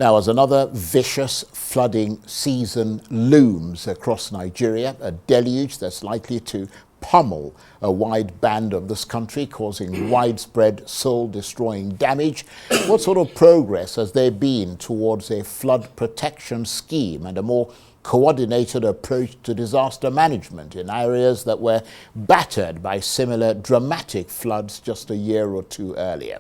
Now, as another vicious flooding season looms across Nigeria, a deluge that's likely to pummel a wide band of this country, causing widespread soul-destroying damage. What sort of progress has there been towards a flood protection scheme and a more coordinated approach to disaster management in areas that were battered by similar dramatic floods just a year or two earlier?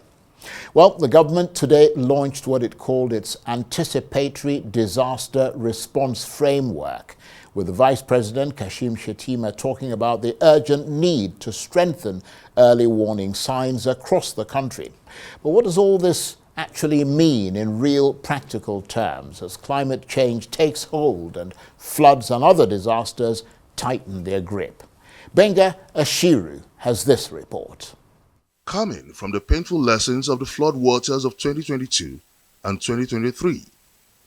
Well, the government today launched what it called its Anticipatory Disaster Response Framework, with the Vice President, Kashim Shettima, talking about the urgent need to strengthen early warning signs across the country. But what does all this actually mean in real practical terms as climate change takes hold and floods and other disasters tighten their grip? Benga Ashiru has this report. Coming from the painful lessons of the flood waters of 2022 and 2023,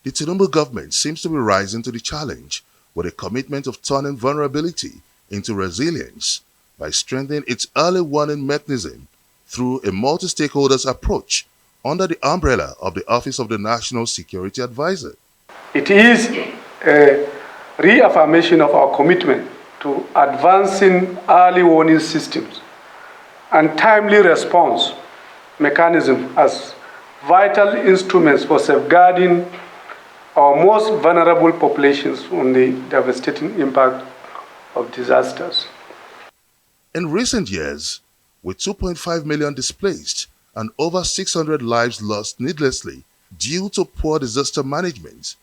the Tinubu government seems to be rising to the challenge with a commitment of turning vulnerability into resilience by strengthening its early warning mechanism through a multi-stakeholders approach under the umbrella of the Office of the National Security Advisor. It is a reaffirmation of our commitment to advancing early warning systems and timely response mechanisms as vital instruments for safeguarding our most vulnerable populations from the devastating impact of disasters. In recent years, with 2.5 million displaced and over 600 lives lost needlessly due to poor disaster management,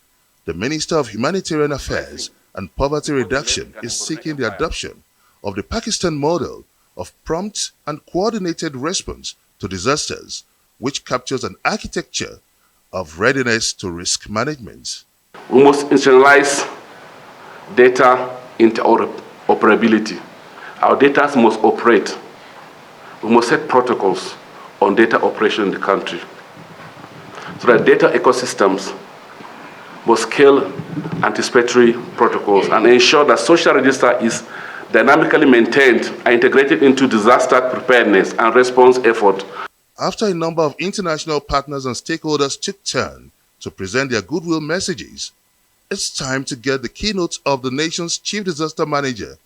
the Minister of Humanitarian Affairs and Poverty Reduction is seeking the adoption of the Pakistan model of prompt and coordinated response to disasters, which captures an architecture of readiness to risk management. We must institutionalize data interoperability. Our data must operate. We must set protocols on data operation in the country so that data ecosystems must scale anticipatory protocols and ensure that social register is dynamically maintained and integrated into disaster preparedness and response effort. After a number of international partners and stakeholders took turn to present their goodwill messages, it's time to get the keynote of the nation's chief disaster manager,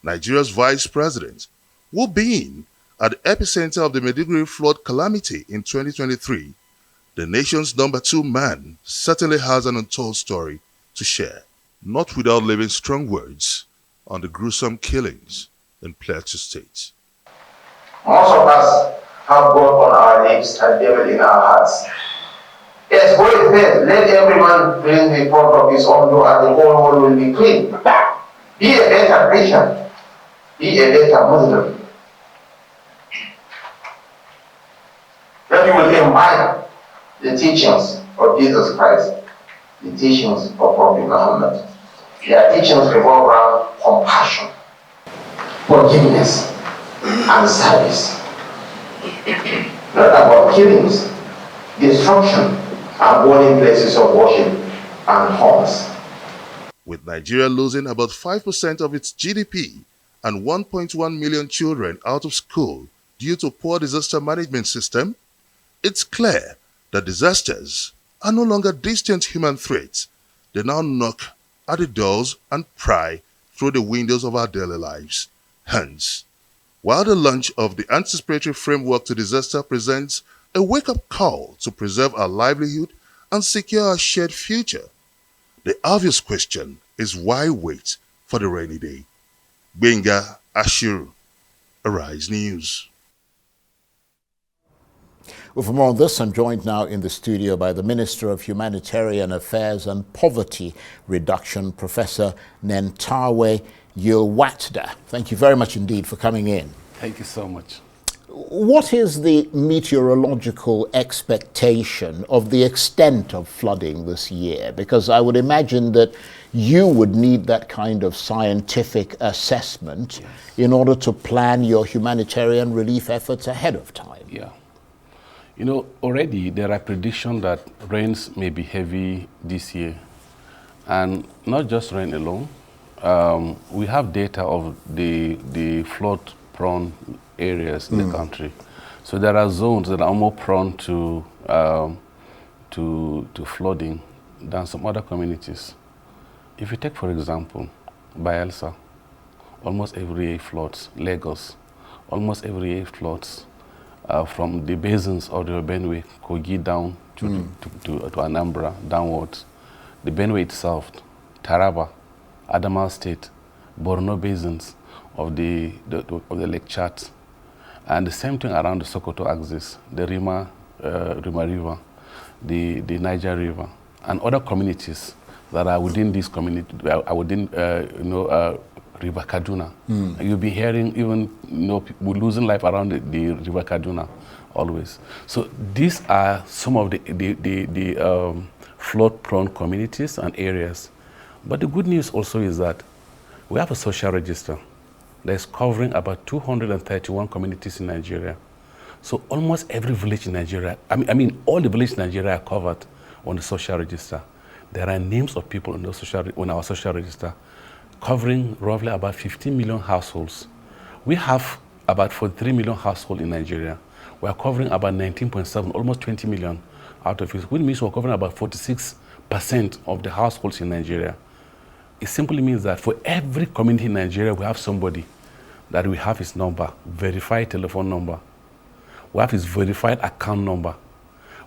Nigeria's vice president, who being at the epicenter of the Maiduguri flood calamity in 2023, the nation's number 2 man certainly has an untold story to share, not without leaving strong words on the gruesome killings in Plateau State. Most of us have God on our lips and devil in our hearts. Yes, go it says, let everyone bring the report of his own door and the whole world will be clean. Be a better Christian. Be a better Muslim. Then you will imbibe the teachings of Jesus Christ, the teachings of Prophet Muhammad. Their teachings revolve around compassion, forgiveness, and service. Not about killings, destruction, and burning places of worship and homes. With Nigeria losing about 5% of its GDP and 1.1 million children out of school due to poor disaster management system, it's clear that disasters are no longer distant human threats. They now knock at the doors and pry through the windows of our daily lives. Hence, while the launch of the Anticipatory Framework to Disaster presents a wake-up call to preserve our livelihood and secure our shared future, the obvious question is why wait for the rainy day? Benga Ashiru, Arise News. Well, for more on this, I'm joined now in the studio by the Minister of Humanitarian Affairs and Poverty Reduction, Professor Nentawe Yilwatda. Thank you very much indeed for coming in. Thank you so much. What is the meteorological expectation of the extent of flooding this year? Because I would imagine that you would need that kind of scientific assessment in order to plan your humanitarian relief efforts ahead of time. Yeah. You know, already there are predictions that rains may be heavy this year. And not just rain alone. We have data of the flood-prone areas in the country. So there are zones that are more prone to to flooding than some other communities. If you take, for example, Bayelsa, almost every year floods. Lagos, almost every year floods. From the basins of the Benue, Kogi down to Anambra, downwards. The Benue itself, Taraba, Adamawa State, Borno basins of the Lake Chad. And the same thing around the Sokoto axis, the Rima River, the Niger River, and other communities that are within this community, within River Kaduna. You'll be hearing even people losing life around the River Kaduna always. So these are some of the flood-prone communities and areas. But the good news also is that we have a social register that is covering about 231 communities in Nigeria. So almost every village in Nigeria, I mean all the villages in Nigeria are covered on the social register. There are names of people on our social register covering roughly about 15 million households. We have about 43 million households in Nigeria. We are covering about 19.7, almost 20 million out of it, which means we're covering about 46% of the households in Nigeria. It simply means that for every community in Nigeria, we have somebody that we have his number, verified telephone number. We have his verified account number.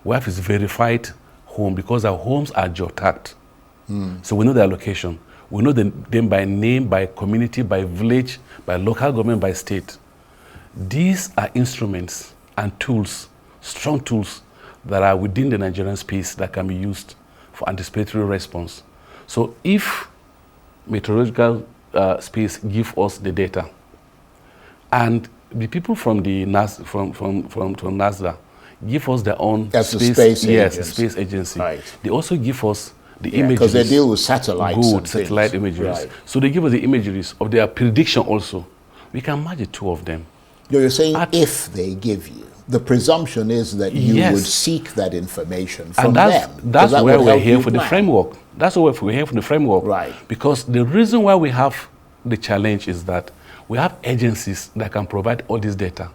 We have his verified home, because our homes are geotagged. So we know their location. We know them by name, by community, by village, by local government, by state. These are instruments and tools, strong tools, that are within the Nigerian space that can be used for anticipatory response. So if meteorological space give us the data, and the people from the from NASA give us their own space agency. Right. They also give us the images. Because they deal with satellites. Satellite images. Right. So they give us the images of their prediction also. We can match the two of them. You're saying if they give you. The presumption is that you would seek that information from them. That's why we're here for the framework. That's why we're here for the framework. Right. Because the reason why we have the challenge is that we have agencies that can provide all this data,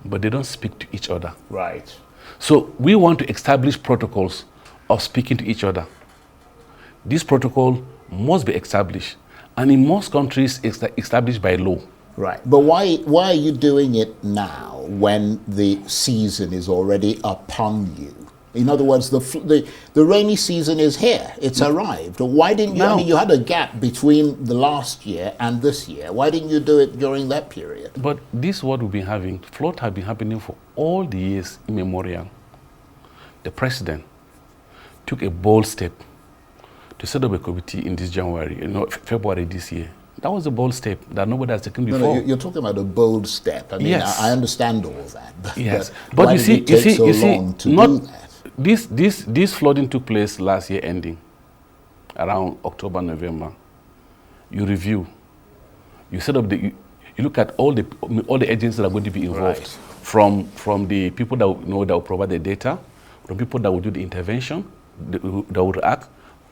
but they don't speak to each other. Right. So we want to establish protocols of speaking to each other. This protocol must be established, and in most countries it's established by law. Right. But why are you doing it now when the season is already upon you? In other words, the rainy season is here. It's arrived. Why didn't you? I mean, you had a gap between the last year and this year. Why didn't you do it during that period? But this is what we've been having. Flood have been happening for all the years immemorial. The president took a bold step to set up a committee in this January, February this year. That was a bold step that nobody has taken before. No, you're talking about a bold step. I mean, yes. I understand all that. Yes, but you see, this flooding took place last year ending, around October, November. You review, you set up you look at all the agencies that are going to be involved, right. from the people that will provide the data, from people that will do the intervention, that will react,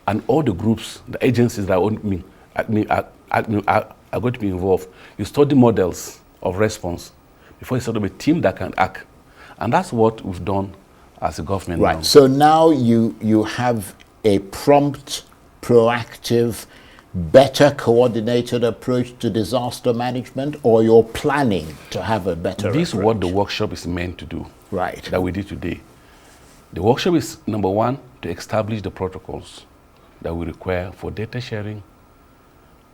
and all the groups, the agencies that are going to be involved. You study models of response before you set up a team that can act, and that's what we've done as a government. Right. Now. So now you have a prompt, proactive, better coordinated approach to disaster management, or you're planning to have a better approach? This is what the workshop is meant to do. Right. That we did today. The workshop is, number one, to establish the protocols that we require for data sharing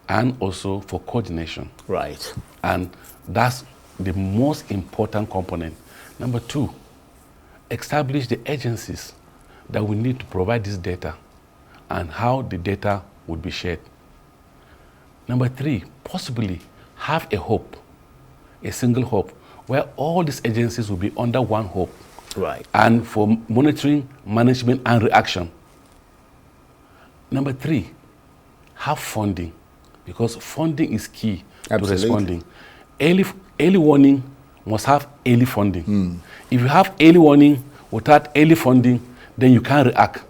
and also for coordination. Right. And that's the most important component. Number two, establish the agencies that we need to provide this data and how the data would be shared. Number three, possibly have a hub, a single hub, where all these agencies will be under one hub. Right. And for monitoring, management, and reaction. Number three, have funding, because funding is key to responding. Early warning must have early funding. If you have early warning without early funding, then you can't react.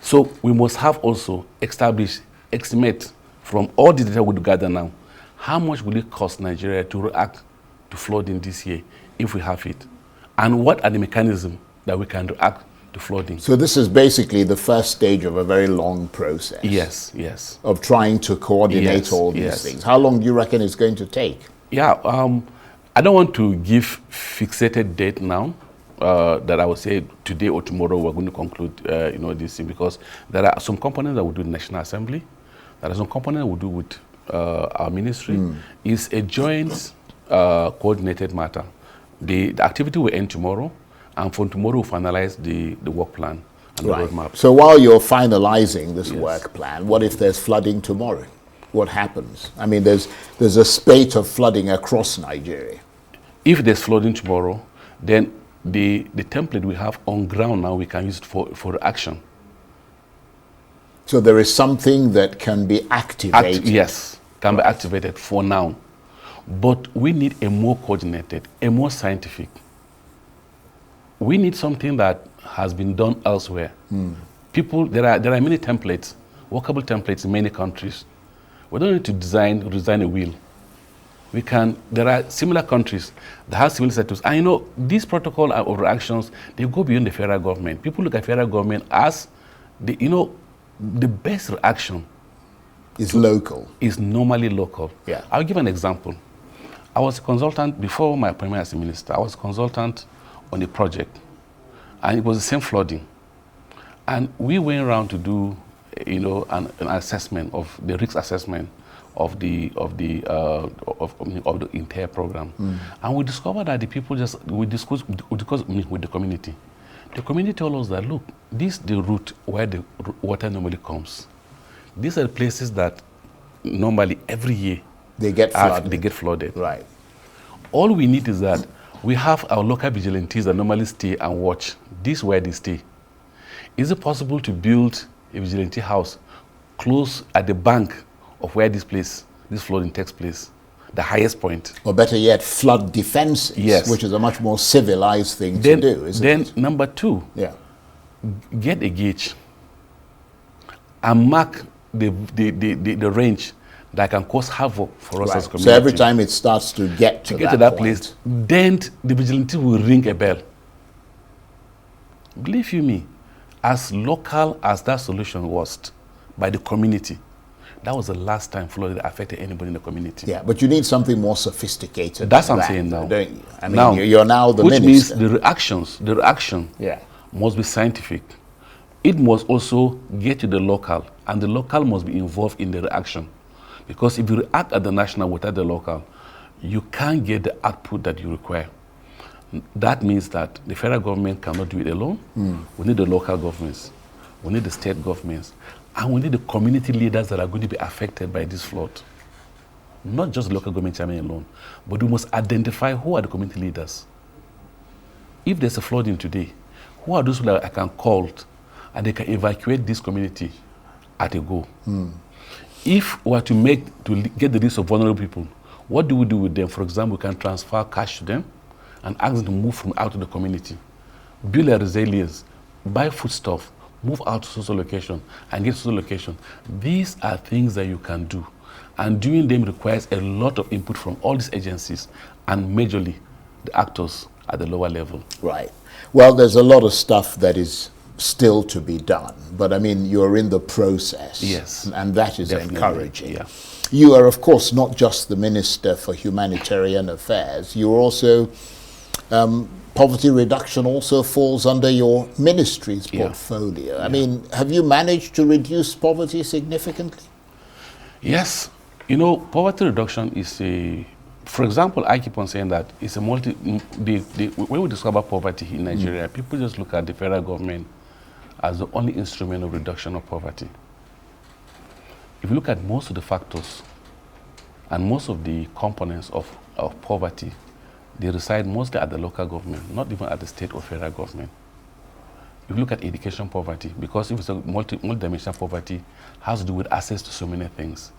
So we must have also estimate from all the data we gather now, how much will it cost Nigeria to react to flooding this year if we have it? And what are the mechanisms that we can react the flooding. So this is basically the first stage of a very long process. Yes, yes. Of trying to coordinate Yes, all these yes. things. How long do you reckon it's going to take? Yeah, I don't want to give fixated date now that I will say today or tomorrow we're going to conclude this thing, because there are some components that we do in National Assembly, there are some components we do with our ministry. It's a joint coordinated matter. The activity will end tomorrow, and from tomorrow we'll finalize the work plan and the roadmap. So while you're finalizing this Yes. work plan, what if there's flooding tomorrow? What happens? I mean, there's a spate of flooding across Nigeria. If there's flooding tomorrow, then the template we have on ground now, we can use it for action. So there is something that can be activated. Yes, can be activated for now. But we need a more coordinated, a more scientific. We need something that has been done elsewhere. People, there are many templates, workable templates in many countries. We don't need to design a wheel. There are similar countries that have similar status. And you know, these protocol or actions, they go beyond the federal government. People look at federal government as the best reaction Is local. is normally local. Yeah. I'll give an example. I was a consultant before my appointment as a minister. I was a consultant on a project, and it was the same flooding. And we went around to do, an assessment of the risk assessment of the entire program, and we discovered that the people we discussed with the community. The community told us that, look, this is the route where the water normally comes. These are the places that normally every year They get flooded. They get flooded. Right. All we need is that we have our local vigilantes that normally stay and watch. This is where they stay. Is it possible to build a vigilante house close at the bank of where this flooding takes place, the highest point? Or better yet, flood defenses, Yes. which is a much more civilized thing to do, isn't it? Then number two, Yeah. get a gauge and mark the range that can cause havoc for us Right. as a community. So every time it starts to get to that point, place, then the vigilante will ring a bell. Believe you me, as local as that solution was by the community, that was the last time flood affected anybody in the community. Yeah, but you need something more sophisticated. That's than what I'm that, saying now. don't you? I mean, Now, you're now the which minister. means the reaction Yeah. must be scientific. It must also get to the local, and the local must be involved in the reaction. Because if you react at the national without the local, you can't get the output that you require. That means that the federal government cannot do it alone. We need the local governments, we need the state governments, and we need the community leaders that are going to be affected by this flood. Not just the local government chairman alone, but we must identify who are the community leaders. If there's a flooding today, who are those people that I can call and they can evacuate this community at a go? If we are to get the list of vulnerable people, what do we do with them? For example, we can transfer cash to them and ask them to move from out of the community, build a resilience, buy foodstuff, move out to social location and get to social location. These are things that you can do, and doing them requires a lot of input from all these agencies and majorly the actors at the lower level. Right. Well, there's a lot of stuff that is still to be done, but I mean, you're in the process. Yes. And that is Definitely, encouraging. yeah. You are, of course, not just the Minister for Humanitarian Affairs, you're also, poverty reduction also falls under your ministry's Yeah. portfolio. I mean, have you managed to reduce poverty significantly? Yes. Poverty reduction is for example, I keep on saying that it's a when we discover poverty in Nigeria, people just look at the federal government as the only instrument of reduction of poverty. If you look at most of the factors and most of the components of poverty, they reside mostly at the local government, not even at the state or federal government. If you look at education poverty, because if it's a multi-dimensional poverty, has to do with access to so many things.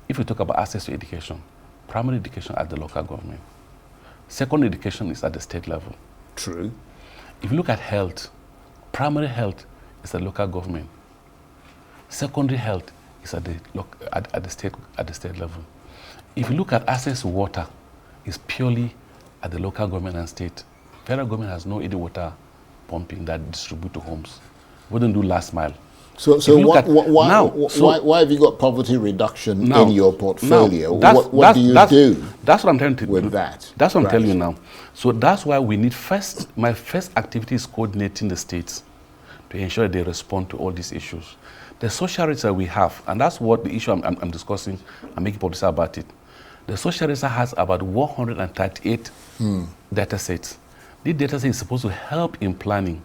If you talk about access to education, primary education at the local government, secondary education is at the state level. True. If you look at health, primary health is at local government. Secondary health is at the state level. If you look at access to water, it's purely at the local government and state. Federal government has no water pumping that distribute to homes. We don't do last mile. So why have you got poverty reduction Now, in your portfolio? now, What do you do? That's what I'm trying to do. With that? That's what I'm telling you Right. now. So that's why we need my first activity is coordinating the states to ensure they respond to all these issues. The social rates that we have, and that's what the issue I'm discussing, I'm making policy about it. The social register has about 138 data sets. This data set is supposed to help in planning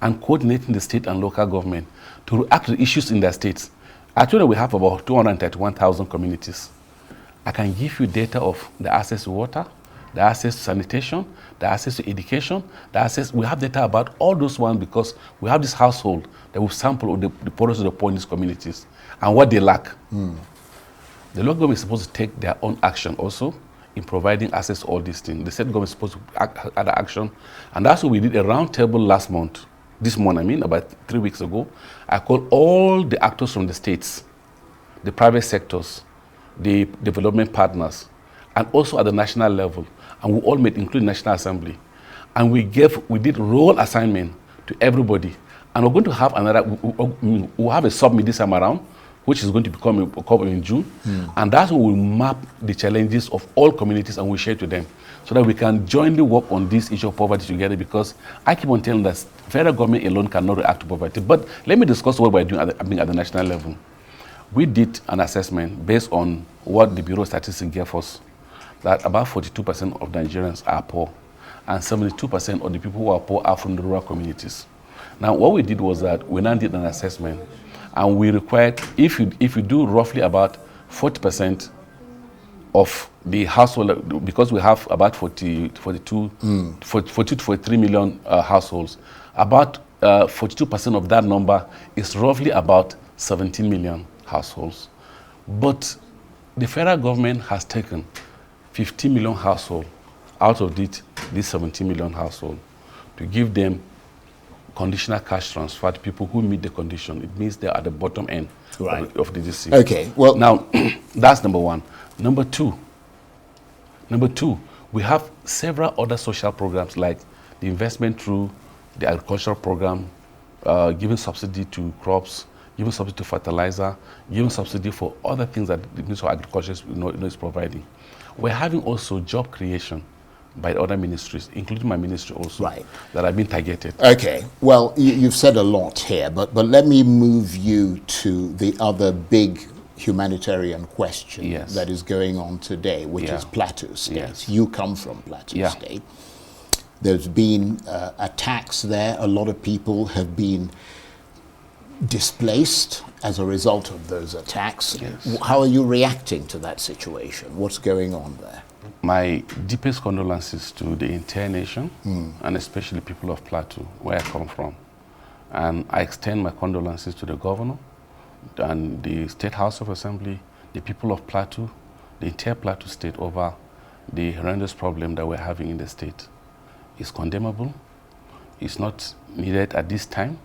and coordinating the state and local government to react to the issues in their states. Actually, we have about 231,000 communities. I can give you data of the access to water, the access to sanitation, the access to education, we have data about all those ones because we have this household that we sample of the poorest of the poor in these communities and what they lack. The local government is supposed to take their own action also in providing access to all these things. The state government is supposed to add action. And that's what we did a round table last month. This month, about 3 weeks ago. I called all the actors from the states, the private sectors, the development partners, and also at the national level. And we all met, including National Assembly. And we did role assignment to everybody. And we're going to have we'll have a summit this time around, which is going to become in June. And that's when we'll map the challenges of all communities and we'll share to them so that we can jointly work on this issue of poverty together, because I keep on telling that federal government alone cannot react to poverty. But let me discuss what we're doing at the national level. We did an assessment based on what the Bureau of Statistics gave us, that about 42% of Nigerians are poor and 72% of the people who are poor are from the rural communities. Now, what we did was that we now did an assessment. And we required, if you do roughly about 40% of the household, because we have about 42 to 43 million households, about 42% of that number is roughly about 17 million households. But the federal government has taken 15 million households out of these 17 million households to give them conditional cash transfer to people who meet the condition. It means they're at the bottom end of the DC. Okay, well, now that's number one. Number two, we have several other social programs like the investment through the agricultural program, giving subsidy to crops, giving subsidy to fertilizer, giving subsidy for other things that the Ministry of Agriculture is providing. We're having also job creation by other ministries, including my ministry also, that have been targeted. Okay, well, you've said a lot here, but let me move you to the other big humanitarian question that is going on today, which is Plateau State. You come from Plateau State. There's been attacks there. A lot of people have been displaced as a result of those attacks. How are you reacting to that situation? What's going on there? My deepest condolences to the entire nation, and especially people of Plateau, where I come from. And I extend my condolences to the governor and the State House of Assembly, the people of Plateau, the entire Plateau State over the horrendous problem that we're having in the state. It's condemnable. It's not needed at this time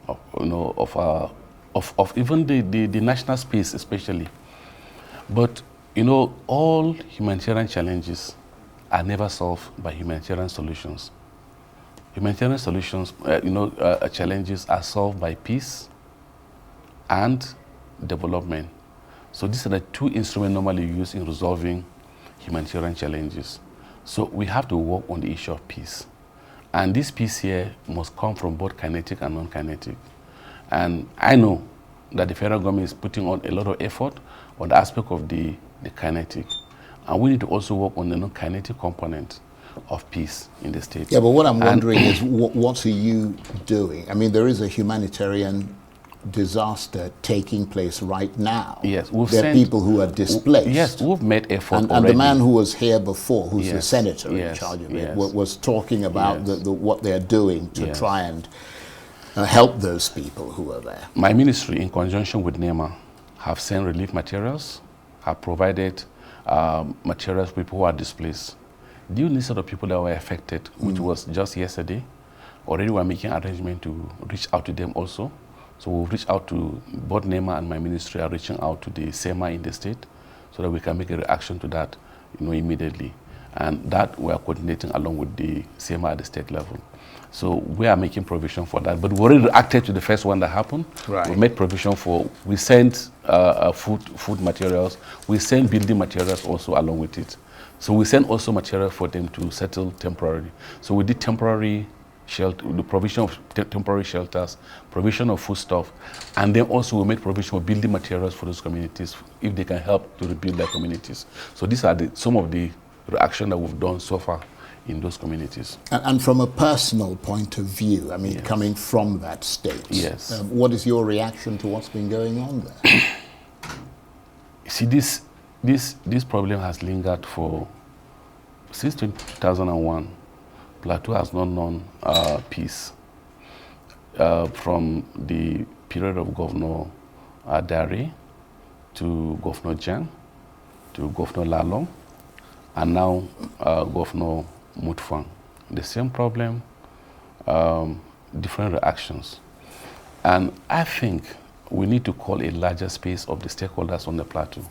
of even the national space especially. But all humanitarian challenges are never solved by humanitarian solutions. Humanitarian solutions, challenges are solved by peace and development. So these are the two instruments normally used in resolving humanitarian challenges. So we have to work on the issue of peace. And this peace here must come from both kinetic and non-kinetic. And I know that the federal government is putting on a lot of effort on the aspect of the kinetic. And we need to also work on the non-kinetic component of peace in the state. Yeah, but what I'm wondering is, what are you doing? I mean, there is a humanitarian disaster taking place right now. Yes, there are people who are displaced. Yes, we've made effort already. And the man who was here before, who's the senator in charge of it, was talking about what they're doing to try and help those people who are there. My ministry, in conjunction with NEMA, have sent relief materials, have provided materials for people who are displaced. Due list of the people that were affected, which was just yesterday, already we're making arrangement to reach out to them also. So we'll reach out to both NEMA and my ministry are reaching out to the SEMA in the state so that we can make a reaction to that immediately. And that we are coordinating along with the CMA at the state level. So we are making provision for that. But we already reacted to the first one that happened. Right. We made provision for, we sent food materials, we sent building materials also along with it. So we sent also material for them to settle temporarily. So we did temporary shelter, the provision of temporary shelters, provision of foodstuff, and then also we made provision of building materials for those communities if they can help to rebuild their communities. So these are some of the reaction that we've done so far in those communities. And from a personal point of view, I mean, Yes. coming from that state, Yes. What is your reaction to what's been going on there? You see, this problem has lingered since 2001. Plateau has not known peace from the period of Governor Dare to Governor Jan to Governor Lalong and now Governor Mutfang. The same problem, different reactions. And I think we need to call a larger space of the stakeholders on the plateau.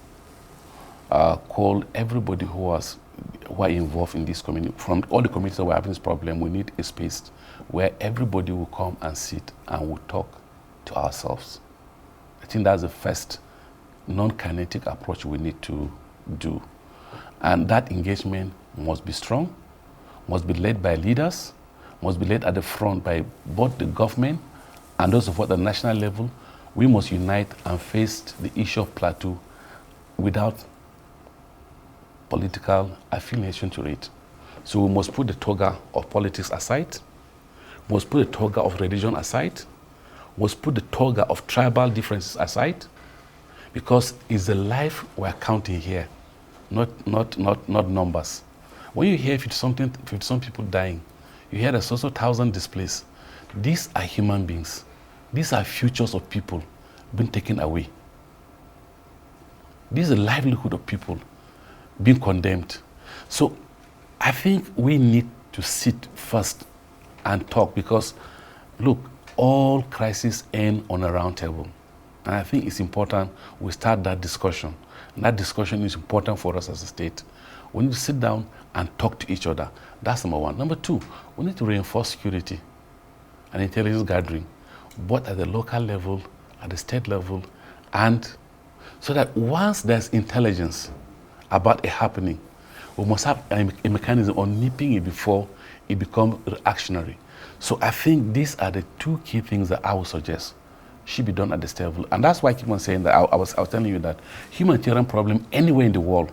Call everybody who are involved in this community. From all the communities that were having this problem, we need a space where everybody will come and sit and will talk to ourselves. I think that's the first non-kinetic approach we need to do. And that engagement must be strong, must be led by leaders, must be led at the front by both the government and those of at the national level. We must unite and face the issue of Plateau without political affiliation to it. So we must put the toga of politics aside, we must put the toga of religion aside, we must put the toga of tribal differences aside, because it's the life we're counting here, not numbers. When you hear 50-some people dying, you hear there's also 1,000 displaced. These are human beings. These are futures of people being taken away. This is the livelihood of people being condemned. So I think we need to sit first and talk, because look, all crises end on a round table. And I think it's important we start that discussion. And that discussion is important for us as a state. We need to sit down and talk to each other. That's number one. Number two, we need to reinforce security and intelligence gathering, both at the local level, at the state level, and so that once there's intelligence about a happening, we must have a mechanism on nipping it before it becomes reactionary. So I think these are the two key things that I would suggest should be done at this level. And that's why I keep on saying that I was telling you that humanitarian problems anywhere in the world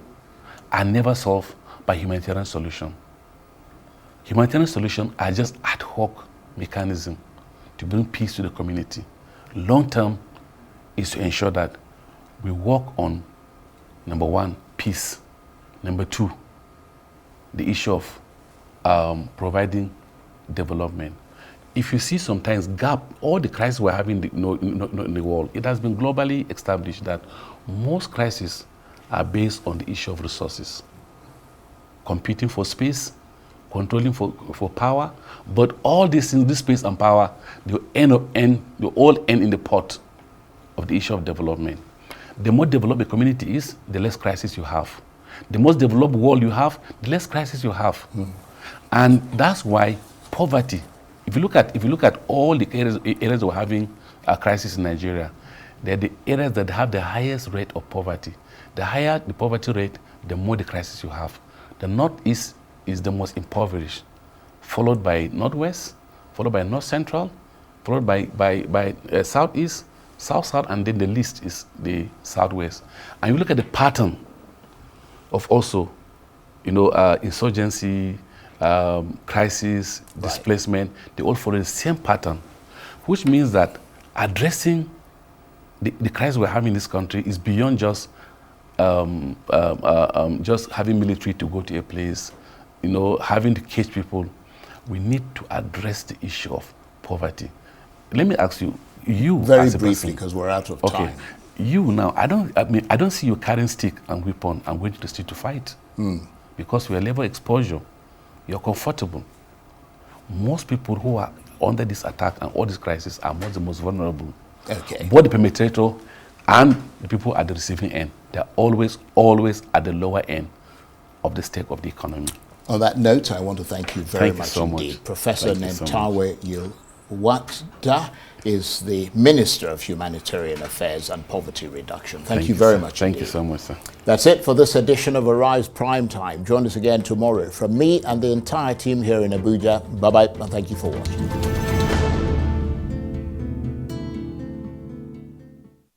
are never solved by humanitarian solution. Humanitarian solutions are just ad hoc mechanism to bring peace to the community. Long term is to ensure that we work on, number one, peace. Number two, the issue of providing development. If you see sometimes gap, all the crises we're having in the world, it has been globally established that most crises are based on the issue of resources. Competing for space, controlling for power, but all these things, this space and power, they all end in the pot of the issue of development. The more developed a community is, the less crisis you have. The most developed world you have, the less crisis you have. And that's why poverty, if you look at all the areas we're having a crisis in Nigeria, they're the areas that have the highest rate of poverty. The higher the poverty rate, the more the crisis you have. The Northeast is the most impoverished, followed by Northwest, followed by North Central, followed by Southeast, South, and then the least is the Southwest. And you look at the pattern of also, insurgency, crisis, displacement, they all follow the same pattern, which means that addressing the crisis we're having in this country is beyond just having military to go to a place, having to cage people. We need to address the issue of poverty. Let me ask you very as a briefly, person, because we're out of okay, time. you now, I don't see you carrying stick and weapon and going to the street to fight, because your level of exposure, you're comfortable. Most people who are under this attack and all this crisis are the most vulnerable. Okay. Both the perpetrator and the people at the receiving end, they're always at the lower end of the state of the economy. On that note, I want to thank you very much so indeed. much. Professor Thank you so Nentawe Yilwatda is the Minister of Humanitarian Affairs and Poverty Reduction. Thank you very sir. much Thank indeed. you so much, sir. That's it for this edition of Arise Prime Time. Join us again tomorrow. From me and the entire team here in Abuja, bye-bye and thank you for watching.